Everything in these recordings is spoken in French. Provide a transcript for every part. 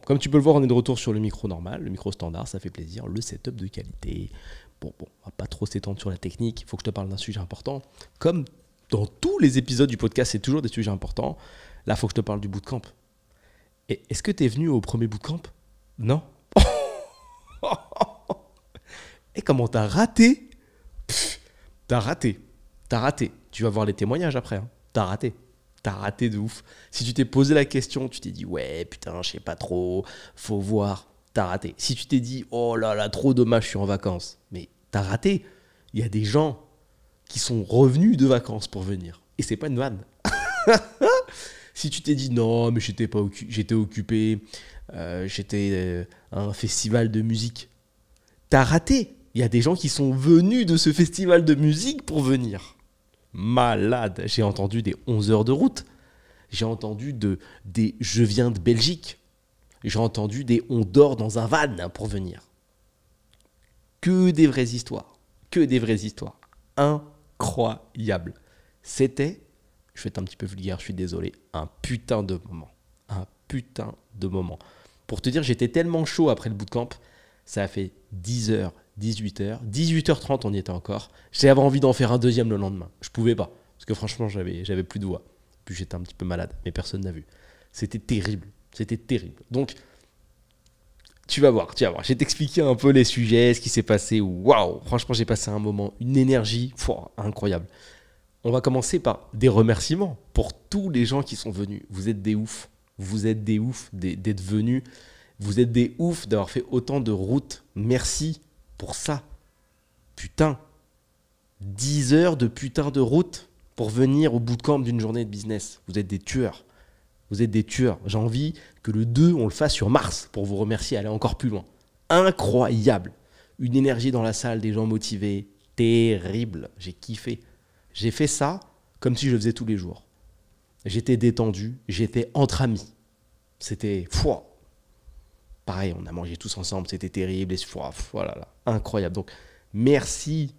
Comme tu peux le voir, on est de retour sur le micro normal, le micro standard, ça fait plaisir, le setup de qualité. Bon, on va pas trop s'étendre sur la technique, il faut que je te parle d'un sujet important. Comme dans tous les épisodes du podcast, c'est toujours des sujets importants. Là, il faut que je te parle du bootcamp. Et est-ce que tu es venu au premier bootcamp? Non. Et comment t'as raté? T'as raté. Tu vas voir les témoignages après. Hein. T'as raté de ouf. Si tu t'es posé la question, tu t'es dit ouais, putain, je sais pas trop, faut voir. T'as raté. Si tu t'es dit oh là là, trop dommage, je suis en vacances. Mais t'as raté. Il y a des gens qui sont revenus de vacances pour venir. Et c'est pas une vanne. Si tu t'es dit non, mais j'étais occupé, j'étais à un festival de musique. T'as raté. Il y a des gens qui sont venus de ce festival de musique pour venir. Malade. J'ai entendu des 11 heures de route. J'ai entendu des je viens de Belgique. J'ai entendu des on dort dans un van pour venir. Que des vraies histoires. Incroyable. C'était, je vais être un petit peu vulgaire, je suis désolé, un putain de moment. Pour te dire, j'étais tellement chaud après le bootcamp, ça a fait 10h, 18h, 18h30 on y était encore. J'avais envie d'en faire un deuxième le lendemain. Je pouvais pas, parce que franchement j'avais plus de voix. Puis j'étais un petit peu malade, mais personne n'a vu. C'était terrible. Donc, tu vas voir. Je vais t'expliquer un peu les sujets, ce qui s'est passé. Waouh, franchement j'ai passé un moment, une énergie incroyable. On va commencer par des remerciements pour tous les gens qui sont venus. Vous êtes des oufs. D'être venus. Vous êtes des oufs d'avoir fait autant de routes. Merci pour ça. Putain. 10 heures de putain de route pour venir au bootcamp d'une journée de business. Vous êtes des tueurs. J'ai envie que le 2, on le fasse sur Mars pour vous remercier, aller encore plus loin. Incroyable. Une énergie dans la salle, des gens motivés. Terrible. J'ai kiffé. J'ai fait ça comme si je le faisais tous les jours. J'étais détendu, j'étais entre amis. C'était pareil, on a mangé tous ensemble, c'était terrible. Et voilà, incroyable. Donc, merci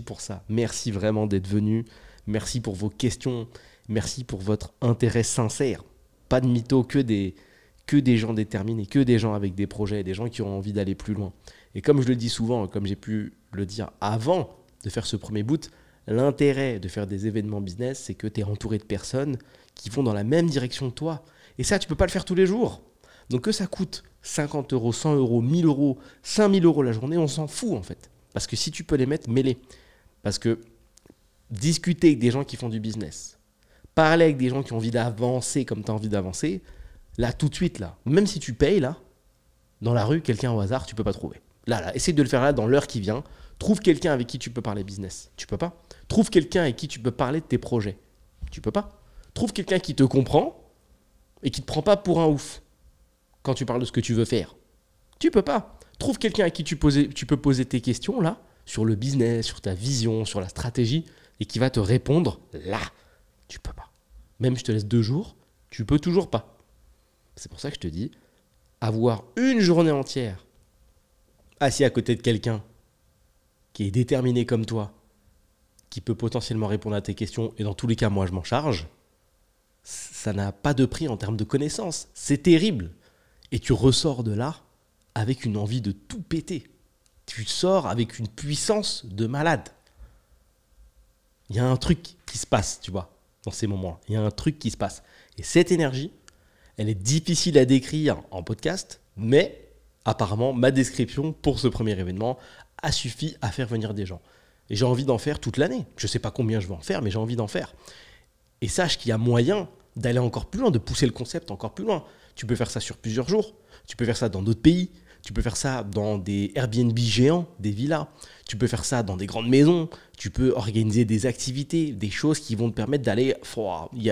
pour ça. Merci vraiment d'être venu. Merci pour vos questions. Merci pour votre intérêt sincère. Pas de mythos, que des gens déterminés, que des gens avec des projets, des gens qui ont envie d'aller plus loin. Et comme je le dis souvent, comme j'ai pu le dire avant de faire ce premier boot, l'intérêt de faire des événements business, c'est que tu es entouré de personnes qui vont dans la même direction que toi. Et ça, tu ne peux pas le faire tous les jours. Donc que ça coûte 50 euros, 100 euros, 1000 euros, 5000 euros la journée, on s'en fout en fait. Parce que si tu peux les mettre, mets-les. Parce que discuter avec des gens qui font du business, parler avec des gens qui ont envie d'avancer comme tu as envie d'avancer, là, tout de suite, là, même si tu payes, là, dans la rue, quelqu'un au hasard, tu ne peux pas trouver. Là, essaye de le faire là dans l'heure qui vient. Trouve quelqu'un avec qui tu peux parler business. Tu peux pas. Trouve quelqu'un avec qui tu peux parler de tes projets. Tu peux pas. Trouve quelqu'un qui te comprend et qui te prend pas pour un ouf quand tu parles de ce que tu veux faire. Tu peux pas. Trouve quelqu'un à qui tu peux poser tes questions là, sur le business, sur ta vision, sur la stratégie, et qui va te répondre là. Tu peux pas. Même je te laisse 2 jours, tu peux toujours pas. C'est pour ça que je te dis, avoir une journée entière assis à côté de quelqu'un qui est déterminé comme toi, qui peut potentiellement répondre à tes questions, et dans tous les cas, moi, je m'en charge, ça n'a pas de prix en termes de connaissances. C'est terrible. Et tu ressors de là avec une envie de tout péter. Tu sors avec une puissance de malade. Il y a un truc qui se passe, tu vois, dans ces moments-là. Il y a un truc qui se passe. Et cette énergie, elle est difficile à décrire en podcast, mais apparemment, ma description pour ce premier événement a suffi à faire venir des gens. Et j'ai envie d'en faire toute l'année. Je ne sais pas combien je vais en faire, mais j'ai envie d'en faire. Et sache qu'il y a moyen d'aller encore plus loin, de pousser le concept encore plus loin. Tu peux faire ça sur plusieurs jours. Tu peux faire ça dans d'autres pays. Tu peux faire ça dans des Airbnb géants, des villas. Tu peux faire ça dans des grandes maisons. Tu peux organiser des activités, des choses qui vont te permettre d'aller...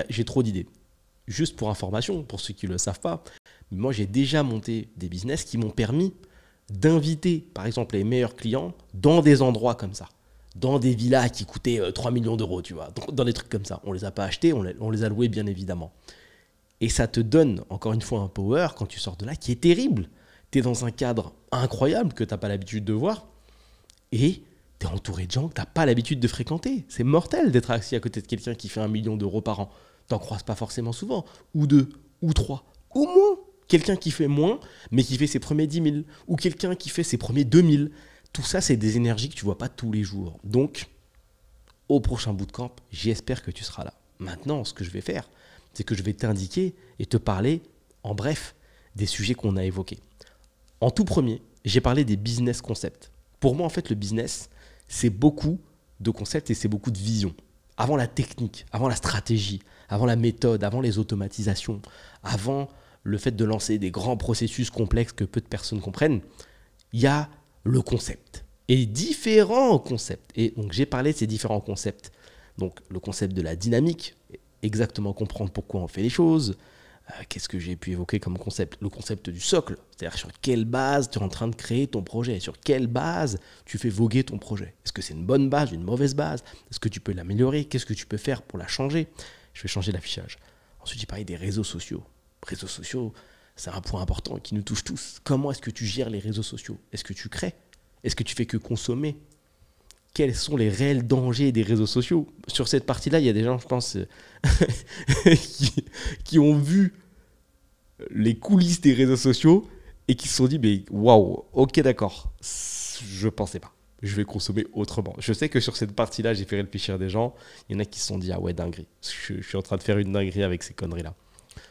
J'ai trop d'idées. Juste pour information, pour ceux qui ne le savent pas, moi j'ai déjà monté des business qui m'ont permis d'inviter, par exemple, les meilleurs clients dans des endroits comme ça. Dans des villas qui coûtaient 3 millions d'euros, tu vois. Dans des trucs comme ça. On ne les a pas achetés, on les a loués, bien évidemment. Et ça te donne, encore une fois, un power quand tu sors de là qui est terrible. Tu es dans un cadre incroyable que tu n'as pas l'habitude de voir. Et tu es entouré de gens que tu n'as pas l'habitude de fréquenter. C'est mortel d'être assis à côté de quelqu'un qui fait 1 million d'euros par an. Tu n'en croises pas forcément souvent. Ou 2, ou 3, ou moins. Quelqu'un qui fait moins, mais qui fait ses premiers 10 000. Ou quelqu'un qui fait ses premiers 2 000. Tout ça, c'est des énergies que tu ne vois pas tous les jours. Donc, au prochain bootcamp, j'espère que tu seras là. Maintenant, ce que je vais faire, c'est que je vais t'indiquer et te parler, en bref, des sujets qu'on a évoqués. En tout premier, j'ai parlé des business concepts. Pour moi, en fait, le business, c'est beaucoup de concepts et c'est beaucoup de vision. Avant la technique, avant la stratégie, avant la méthode, avant les automatisations, avant le fait de lancer des grands processus complexes que peu de personnes comprennent, il y a le concept et différents concepts. Et donc, j'ai parlé de ces différents concepts. Donc, le concept de la dynamique, exactement comprendre pourquoi on fait les choses. Qu'est-ce que j'ai pu évoquer comme concept? Le concept du socle, c'est-à-dire sur quelle base tu es en train de créer ton projet, sur quelle base tu fais voguer ton projet. Est-ce que c'est une bonne base, une mauvaise base? Est-ce que tu peux l'améliorer? Qu'est-ce que tu peux faire pour la changer? Je vais changer l'affichage. Ensuite, j'ai parlé des réseaux sociaux. Réseaux sociaux, c'est un point important qui nous touche tous. Comment est-ce que tu gères les réseaux sociaux? Est-ce que tu crées? Est-ce que tu fais que consommer? Quels sont les réels dangers des réseaux sociaux? Sur cette partie-là, il y a des gens, je pense, qui ont vu les coulisses des réseaux sociaux et qui se sont dit, mais waouh, ok, d'accord, je pensais pas. Je vais consommer autrement. Je sais que sur cette partie-là, j'ai fait réfléchir des gens. Il y en a qui se sont dit, ah ouais, dinguerie. Je suis en train de faire une dinguerie avec ces conneries-là.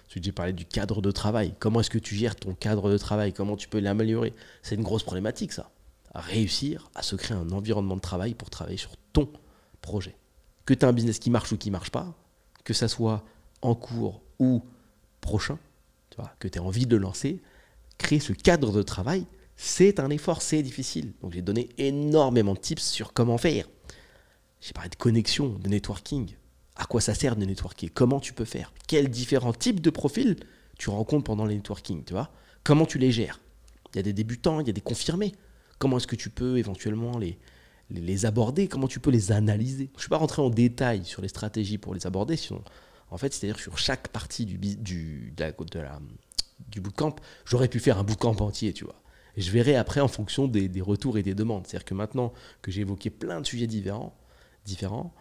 Ensuite, j'ai parlé du cadre de travail. Comment est-ce que tu gères ton cadre de travail? Comment tu peux l'améliorer? C'est une grosse problématique, ça. À réussir à se créer un environnement de travail pour travailler sur ton projet. Que tu aies un business qui marche ou qui ne marche pas, que ça soit en cours ou prochain, tu vois, que tu aies envie de le lancer, créer ce cadre de travail, c'est un effort, c'est difficile. Donc j'ai donné énormément de tips sur comment faire. J'ai parlé de connexion, de networking. À quoi ça sert de networker? Comment tu peux faire? Quels différents types de profils tu rencontres pendant les networking, tu vois? Comment tu les gères? Il y a des débutants, il y a des confirmés. Comment est-ce que tu peux éventuellement les aborder? Comment tu peux les analyser? Je ne suis pas rentré en détail sur les stratégies pour les aborder. Sinon, en fait, c'est-à-dire sur chaque partie du bootcamp, j'aurais pu faire un bootcamp entier, tu vois. Et je verrai après en fonction des retours et des demandes. C'est-à-dire que maintenant que j'ai évoqué plein de sujets différents,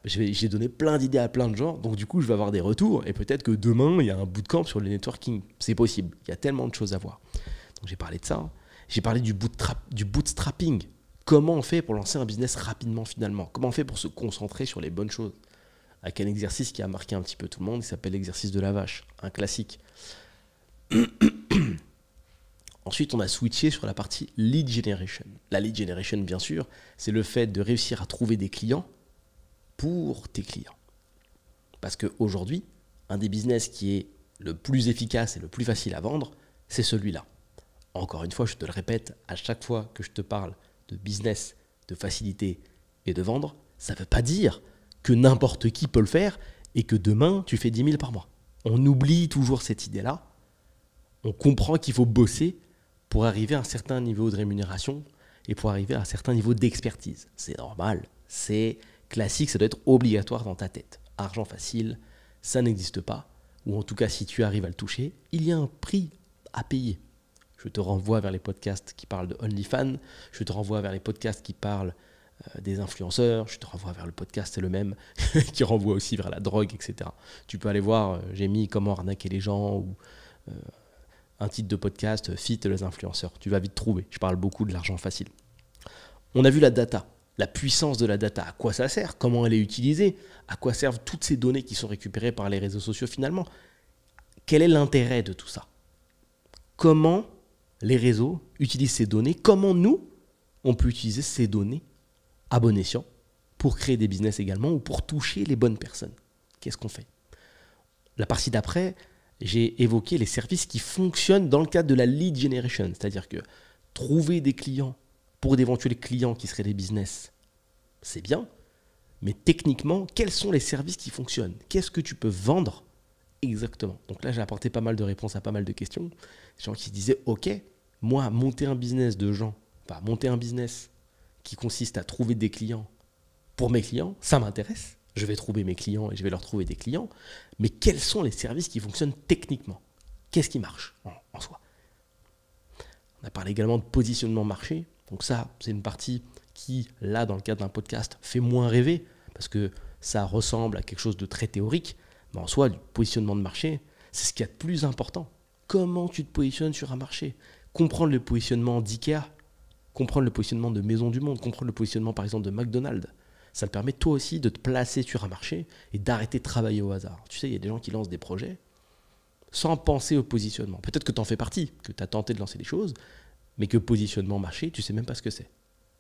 j'ai donné plein d'idées à plein de gens. Donc du coup, je vais avoir des retours. Et peut-être que demain, il y a un bootcamp sur le networking. C'est possible. Il y a tellement de choses à voir. Donc j'ai parlé de ça. J'ai parlé du bootstrapping. Comment on fait pour lancer un business rapidement finalement? Comment on fait pour se concentrer sur les bonnes choses? Avec un exercice qui a marqué un petit peu tout le monde, qui s'appelle l'exercice de la vache, un classique. Ensuite, on a switché sur la partie lead generation. La lead generation, bien sûr, c'est le fait de réussir à trouver des clients pour tes clients. Parce qu'aujourd'hui, un des business qui est le plus efficace et le plus facile à vendre, c'est celui-là. Encore une fois, je te le répète, à chaque fois que je te parle de business, de facilité et de vendre, ça ne veut pas dire que n'importe qui peut le faire et que demain, tu fais 10 000 par mois. On oublie toujours cette idée-là. On comprend qu'il faut bosser pour arriver à un certain niveau de rémunération et pour arriver à un certain niveau d'expertise. C'est normal, c'est classique, ça doit être obligatoire dans ta tête. Argent facile, ça n'existe pas. Ou en tout cas, si tu arrives à le toucher, il y a un prix à payer. Je te renvoie vers les podcasts qui parlent de OnlyFans, je te renvoie vers les podcasts qui parlent des influenceurs, je te renvoie vers le podcast, c'est le même, qui renvoie aussi vers la drogue, etc. Tu peux aller voir, j'ai mis comment arnaquer les gens ou un titre de podcast, fit les influenceurs. Tu vas vite trouver, je parle beaucoup de l'argent facile. On a vu la data, la puissance de la data, à quoi ça sert, comment elle est utilisée, à quoi servent toutes ces données qui sont récupérées par les réseaux sociaux finalement. Quel est l'intérêt de tout ça? Comment les réseaux utilisent ces données? Comment nous, on peut utiliser ces données à bon escient pour créer des business également ou pour toucher les bonnes personnes? Qu'est-ce qu'on fait? La partie d'après, j'ai évoqué les services qui fonctionnent dans le cadre de la lead generation, c'est-à-dire que trouver des clients pour d'éventuels clients qui seraient des business, c'est bien, mais techniquement, quels sont les services qui fonctionnent? Qu'est-ce que tu peux vendre exactement? Donc là, j'ai apporté pas mal de réponses à pas mal de questions. Des gens qui se disaient, ok, moi, monter un business qui consiste à trouver des clients pour mes clients, ça m'intéresse. Je vais trouver mes clients et je vais leur trouver des clients. Mais quels sont les services qui fonctionnent techniquement? Qu'est-ce qui marche en soi? On a parlé également de positionnement marché. Donc ça, c'est une partie qui, là, dans le cadre d'un podcast, fait moins rêver parce que ça ressemble à quelque chose de très théorique. Mais en soi, du positionnement de marché, c'est ce qu'il y a de plus important. Comment tu te positionnes sur un marché? Comprendre le positionnement d'IKEA, comprendre le positionnement de Maison du Monde, comprendre le positionnement par exemple de McDonald's. Ça te permet toi aussi de te placer sur un marché et d'arrêter de travailler au hasard. Tu sais, il y a des gens qui lancent des projets sans penser au positionnement. Peut-être que tu en fais partie, que tu as tenté de lancer des choses, mais que positionnement marché, tu sais même pas ce que c'est.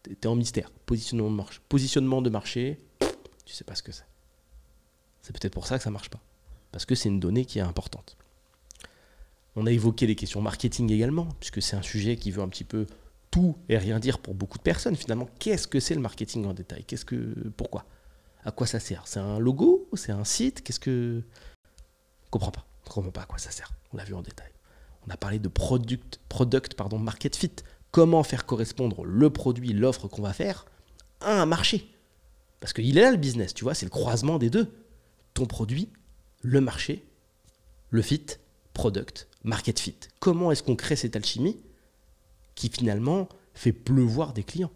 Tu es en mystère. Positionnement de marché, tu sais pas ce que c'est. C'est peut-être pour ça que ça marche pas. Parce que c'est une donnée qui est importante. On a évoqué les questions marketing également, puisque c'est un sujet qui veut un petit peu tout et rien dire pour beaucoup de personnes. Finalement, qu'est-ce que c'est le marketing en détail? Pourquoi? À quoi ça sert? C'est un logo? C'est un site? Je comprends pas. Je comprends pas à quoi ça sert. On l'a vu en détail. On a parlé de product market fit. Comment faire correspondre le produit, l'offre qu'on va faire à un marché? Parce qu'il est là le business, tu vois, c'est le croisement des deux. Ton produit, le marché, le fit, product, market fit. Comment est-ce qu'on crée cette alchimie qui finalement fait pleuvoir des clients?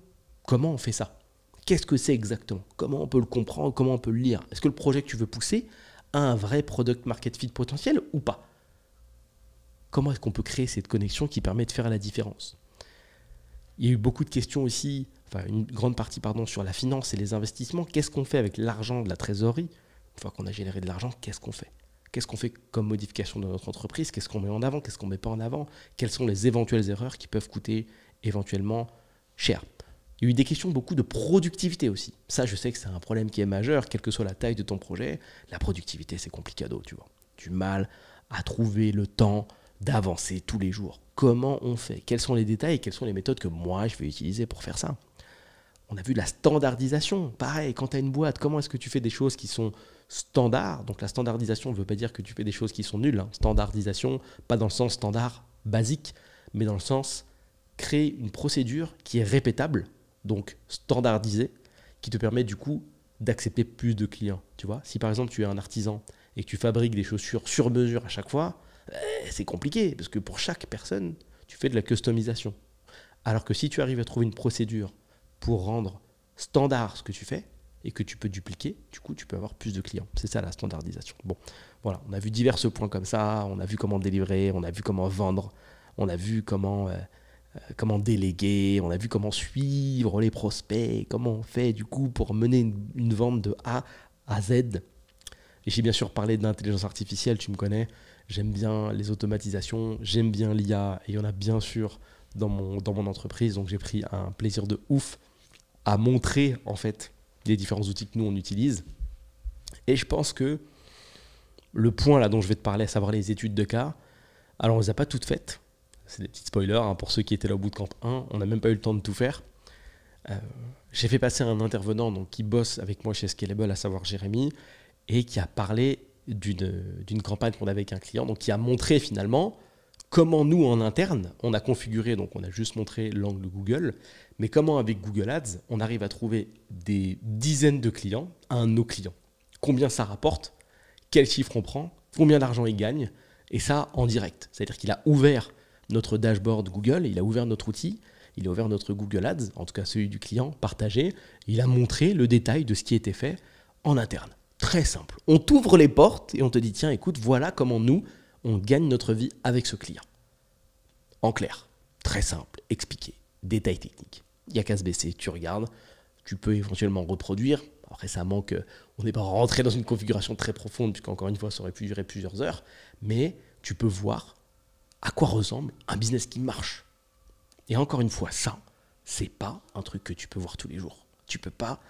Comment on fait ça? Qu'est-ce que c'est exactement? Comment on peut le comprendre? Comment on peut le lire? Est-ce que le projet que tu veux pousser a un vrai product market fit potentiel ou pas? Comment est-ce qu'on peut créer cette connexion qui permet de faire la différence? Il y a eu beaucoup de questions aussi, enfin une grande partie sur la finance et les investissements. Qu'est-ce qu'on fait avec l'argent de la trésorerie? Une fois qu'on a généré de l'argent, qu'est-ce qu'on fait? Qu'est-ce qu'on fait comme modification de notre entreprise? Qu'est-ce qu'on met en avant? Qu'est-ce qu'on ne met pas en avant? Quelles sont les éventuelles erreurs qui peuvent coûter éventuellement cher? Il y a eu des questions beaucoup de productivité aussi. Ça, je sais que c'est un problème qui est majeur, quelle que soit la taille de ton projet. La productivité, c'est complicado, tu vois. Du mal à trouver le temps d'avancer tous les jours. Comment on fait? Quels sont les détails et quelles sont les méthodes que moi, je vais utiliser pour faire ça? On a vu la standardisation. Pareil, quand tu as une boîte, comment est-ce que tu fais des choses qui sont standards? Donc la standardisation ne veut pas dire que tu fais des choses qui sont nulles. Standardisation, pas dans le sens standard basique, mais dans le sens créer une procédure qui est répétable, donc standardisée, qui te permet du coup d'accepter plus de clients. Tu vois, si par exemple tu es un artisan et que tu fabriques des chaussures sur mesure à chaque fois, c'est compliqué parce que pour chaque personne, tu fais de la customisation. Alors que si tu arrives à trouver une procédure pour rendre standard ce que tu fais et que tu peux dupliquer, du coup, tu peux avoir plus de clients. C'est ça la standardisation. Bon, voilà, on a vu divers points comme ça, on a vu comment délivrer, on a vu comment vendre, on a vu comment déléguer, on a vu comment suivre les prospects, comment on fait du coup pour mener une vente de A à Z. Et j'ai bien sûr parlé de l'intelligence artificielle, tu me connais, j'aime bien les automatisations, j'aime bien l'IA, et il y en a bien sûr dans mon entreprise, donc j'ai pris un plaisir de ouf à montrer en fait les différents outils que nous on utilise. Et je pense que le point là dont je vais te parler, à savoir les études de cas, alors on ne les a pas toutes faites, c'est des petits spoilers pour ceux qui étaient là au bootcamp 1, on n'a même pas eu le temps de tout faire. J'ai fait passer un intervenant donc, qui bosse avec moi chez Scalable, à savoir Jérémy, et qui a parlé d'une campagne qu'on avait avec un client, donc qui a montré finalement comment nous en interne, on a configuré, donc on a juste montré l'angle Google, mais comment avec Google Ads, on arrive à trouver des dizaines de clients à un de nos clients. Combien ça rapporte, quel chiffre on prend, combien d'argent il gagne, et ça en direct. C'est-à-dire qu'il a ouvert notre dashboard Google, il a ouvert notre outil, il a ouvert notre Google Ads, en tout cas celui du client, partagé, il a montré le détail de ce qui était fait en interne. Très simple. On t'ouvre les portes et on te dit, tiens, écoute, voilà comment nous, on gagne notre vie avec ce client. En clair, très simple, expliqué, détail technique. Il n'y a qu'à se baisser, tu regardes, tu peux éventuellement reproduire. Après, ça manque, on n'est pas rentré dans une configuration très profonde, puisqu'encore une fois, ça aurait pu durer plusieurs heures, mais tu peux voir à quoi ressemble un business qui marche. Et encore une fois, ça, c'est pas un truc que tu peux voir tous les jours. Tu peux pas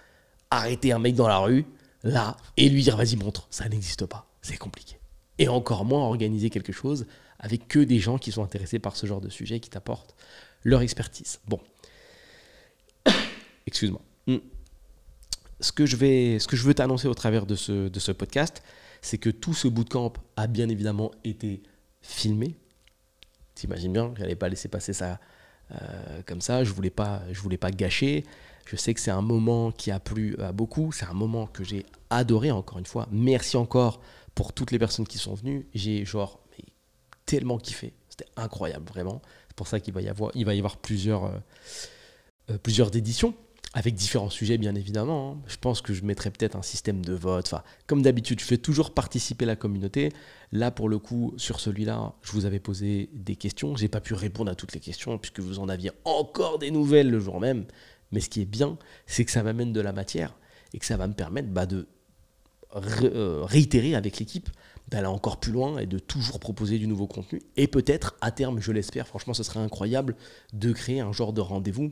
arrêter un mec dans la rue, là, et lui dire vas-y montre. Ça n'existe pas, c'est compliqué. Et encore moins organiser quelque chose avec que des gens qui sont intéressés par ce genre de sujet, qui t'apportent leur expertise. Bon, excuse-moi. Ce que je veux t'annoncer au travers de ce podcast, c'est que tout ce bootcamp a bien évidemment été filmé. T'imagines bien, je n'allais pas laisser passer ça comme ça, je voulais pas gâcher. Je sais que c'est un moment qui a plu à beaucoup, c'est un moment que j'ai adoré encore une fois. Merci encore pour toutes les personnes qui sont venues. J'ai tellement kiffé, c'était incroyable vraiment. C'est pour ça qu'il va y avoir plusieurs éditions. avec différents sujets bien évidemment, hein. Je pense que je mettrais peut-être un système de vote. Enfin, comme d'habitude, je fais toujours participer la communauté. Là, pour le coup, sur celui-là, je vous avais posé des questions. J'ai pas pu répondre à toutes les questions puisque vous en aviez encore des nouvelles le jour même. Mais ce qui est bien, c'est que ça m'amène de la matière et que ça va me permettre de réitérer avec l'équipe, d'aller encore plus loin et de toujours proposer du nouveau contenu. Et peut-être, à terme, je l'espère, franchement, ce serait incroyable de créer un genre de rendez-vous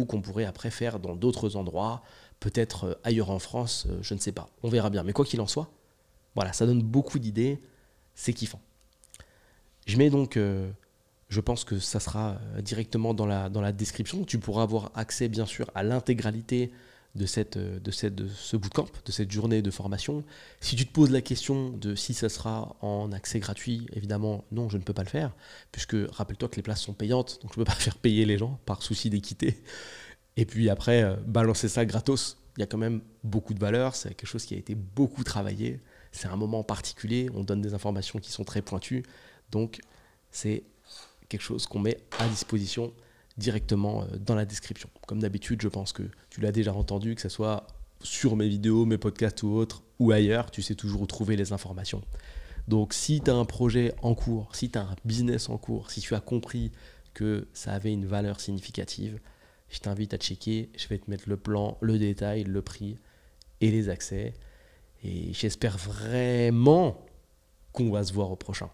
qu'on pourrait après faire dans d'autres endroits, peut-être ailleurs en France, je ne sais pas. On verra bien. Mais quoi qu'il en soit, voilà, ça donne beaucoup d'idées, c'est kiffant. Je mets donc, je pense que ça sera directement dans la description. Tu pourras avoir accès bien sûr à l'intégralité de ce bootcamp, de cette journée de formation. Si tu te poses la question de si ça sera en accès gratuit, évidemment, non, je ne peux pas le faire, puisque rappelle-toi que les places sont payantes, donc je ne peux pas faire payer les gens par souci d'équité. Et puis après, balancer ça gratos, il y a quand même beaucoup de valeur, c'est quelque chose qui a été beaucoup travaillé, c'est un moment particulier, on donne des informations qui sont très pointues, donc c'est quelque chose qu'on met à disposition directement dans la description. Comme d'habitude, je pense que tu l'as déjà entendu, que ce soit sur mes vidéos, mes podcasts ou autres, ou ailleurs, tu sais toujours où trouver les informations. Donc si tu as un projet en cours, si tu as un business en cours, si tu as compris que ça avait une valeur significative, je t'invite à checker, je vais te mettre le plan, le détail, le prix et les accès. Et j'espère vraiment qu'on va se voir au prochain.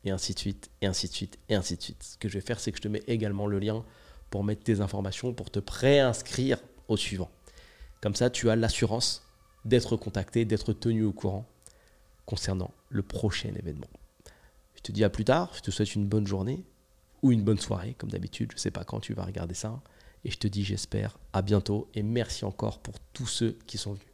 Et ainsi de suite, et ainsi de suite, et ainsi de suite. Ce que je vais faire, c'est que je te mets également le lien pour mettre tes informations, pour te préinscrire au suivant. Comme ça, tu as l'assurance d'être contacté, d'être tenu au courant concernant le prochain événement. Je te dis à plus tard, je te souhaite une bonne journée ou une bonne soirée, comme d'habitude. Je ne sais pas quand tu vas regarder ça. Et je te dis, j'espère, à bientôt. Et merci encore pour tous ceux qui sont venus.